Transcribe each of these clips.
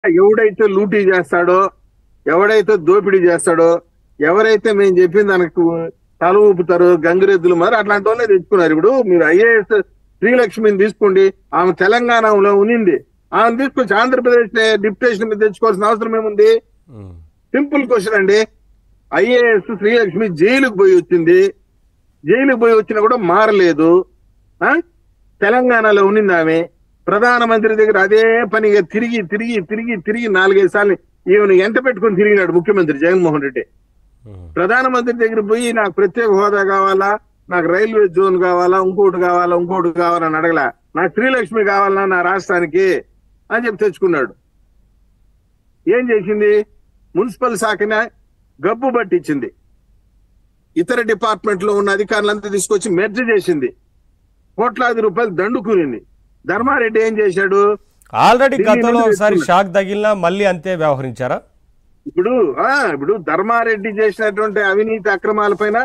ఎవడైతే లూటీ చేస్తాడో, ఎవడైతే దోపిడీ చేస్తాడో, ఎవరైతే మేము చెప్పిన దానికి తల ఊపుతారో గంగిరెద్దులు మరి అట్లాంటి వాళ్ళే తెచ్చుకున్నారు. ఇప్పుడు మీరు ఐఏఎస్ శ్రీలక్ష్మిని తీసుకోండి, ఆమె తెలంగాణలో ఉనింది, ఆమెను తీసుకొచ్చి ఆంధ్రప్రదేశ్ డిప్యుటేషన్ మీద తెచ్చుకోవాల్సిన అవసరం ఏముంది? సింపుల్ క్వశ్చన్ అండి. ఐఏఎస్ శ్రీలక్ష్మి జైలుకు పోయి వచ్చింది, జైలుకు పోయి వచ్చినా కూడా మారలేదు. తెలంగాణలో ఉన్నింది ఆమె. ప్రధానమంత్రి దగ్గర అదే పనిగా తిరిగి తిరిగి తిరిగి తిరిగి 4-5 సార్లు ఈమెను ఎంట పెట్టుకుని తిరిగినాడు ముఖ్యమంత్రి జగన్మోహన్ రెడ్డి. ప్రధానమంత్రి దగ్గర పోయి నాకు ప్రత్యేక హోదా కావాలా, నాకు రైల్వే జోన్ కావాలా, ఇంకోటి కావాలా, ఇంకోటి కావాలని అడగల. నాకు శ్రీలక్ష్మి కావాలన్నా నా రాష్ట్రానికి అని చెప్పి తెచ్చుకున్నాడు. ఏం చేసింది? మున్సిపల్ శాఖన గబ్బు పట్టించింది, ఇతర డిపార్ట్మెంట్ లో ఉన్న అధికారులంతా తీసుకొచ్చి మెర్జ్ చేసింది, కోట్లాది రూపాయలు దండుకునింది. ధర్మారెడ్డి ఏం చేశాడు? ఆల్రెడీ గతంలో ఒకసారి షాక్ తగిలినా మళ్ళీ అంతే వ్యవహరించారా? ఇప్పుడు ధర్మారెడ్డి చేసినటువంటి అవినీతి అక్రమాల పైన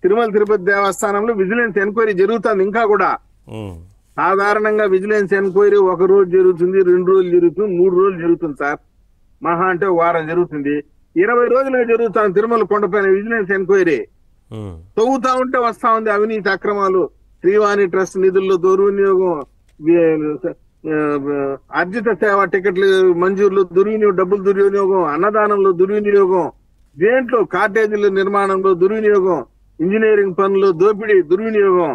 తిరుమల తిరుపతి దేవస్థానంలో విజిలెన్స్ ఎంక్వైరీ జరుగుతుంది. ఇంకా కూడా సాధారణంగా విజిలెన్స్ ఎంక్వైరీ 1 రోజు జరుగుతుంది, 2 రోజులు జరుగుతుంది, 3 రోజులు జరుగుతుంది సార్. మహా అంటే 1 వారం జరుగుతుంది. 20 రోజులుగా జరుగుతుంది తిరుమల కొండపైన విజిలెన్స్ ఎంక్వైరీ. తవ్వుతా ఉంటే వస్తా ఉంది అవినీతి అక్రమాలు, శ్రీవాణి ట్రస్ట్ నిధుల్లో దుర్వినియోగం, అర్జిత సేవ టికెట్లు మంజూరులో దుర్వినియోగం, డబ్బులు దుర్వినియోగం, అన్నదానంలో దుర్వినియోగం, దేంట్లో కాటేజీల నిర్మాణంలో దుర్వినియోగం, ఇంజనీరింగ్ పనుల్లో దోపిడీ దుర్వినియోగం.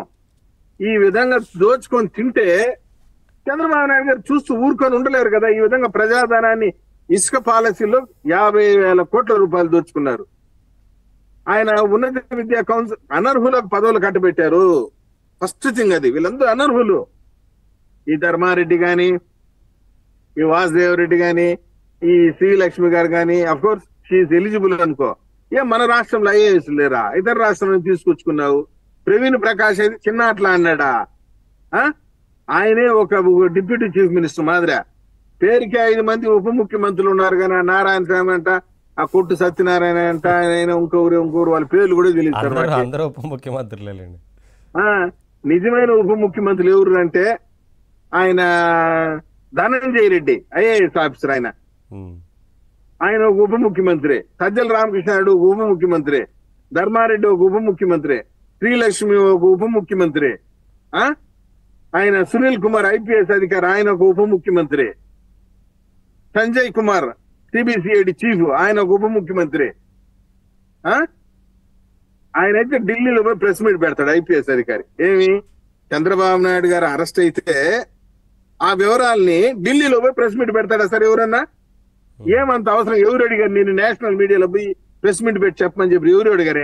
ఈ విధంగా దోచుకొని తింటే చంద్రబాబు నాయుడు గారు చూస్తూ ఊరుకొని ఉండలేరు కదా. ఈ విధంగా ప్రజాధనాన్ని ఇసుక పాలసీలో 50,000 కోట్ల రూపాయలు దోచుకున్నారు. ఆయన ఉన్నత విద్యా కౌన్సిల్ అనర్హులకు పదవులు కట్టబెట్టారు. ఫస్ట్ థింగ్ అది. వీళ్ళందరూ అనర్హులు. ఈ ధర్మారెడ్డి గాని, ఈ వాసుదేవరెడ్డి గాని, ఈ శ్రీలక్ష్మి గారు గాని, అఫ్ కోర్స్ షీఈస్ ఎలిజిబుల్ అనుకో. మన రాష్ట్రంలో ఐఏఎస్ లేరా? ఇతర రాష్ట్రం నుంచి తీసుకొచ్చుకున్నావు. ప్రవీణ్ ప్రకాష్ అయితే చిన్న అట్లా అన్నాడా? ఆయనే ఒక డిప్యూటీ చీఫ్ మినిస్టర్ మాదిరా. పేరుకి 5 మంది ఉప ముఖ్యమంత్రులు ఉన్నారు కానీ నారాయణ స్వామి అంట, ఆ కొట్టు సత్యనారాయణ అంట, ఆయన ఇంకొకరు వాళ్ళ పేర్లు కూడా తెలియదు. అందరూ ఉప ముఖ్యమంత్రులేండి. నిజమైన ఉప ముఖ్యమంత్రులు ఎవరు అంటే ఆయన ధనంజయ రెడ్డి, ఐఏఎస్ ఆఫీసర్. ఆయన ఒక ఉప ముఖ్యమంత్రి. సజ్జల రామకృష్ణారెడ్డి ఒక ఉప ముఖ్యమంత్రి. ధర్మారెడ్డి ఒక ఉప ముఖ్యమంత్రి. శ్రీలక్ష్మి ఒక ఉప ముఖ్యమంత్రి. ఆయన సునీల్ కుమార్ ఐపీఎస్ అధికారి, ఆయన ఒక ఉప ముఖ్యమంత్రి. సంజయ్ కుమార్ సిబిసిఐడి చీఫ్, ఆయన ఒక ఉప ముఖ్యమంత్రి. ఆయన అయితే ఢిల్లీలో పోయి ప్రెస్ మీట్ పెడతాడు ఐపీఎస్ అధికారి. ఏమి? చంద్రబాబు నాయుడు గారు అరెస్ట్ అయితే ఆ వివరాల్ని ఢిల్లీలో పోయి ప్రెస్ మీట్ పెడతాడా సార్ ఎవరన్నా? ఏమంత అవసరం? ఎవరు అడిగారు నేను నేషనల్ మీడియాలో పోయి ప్రెస్ మీట్ పెట్టి చెప్పమని చెప్పి ఎవరు అడిగారు?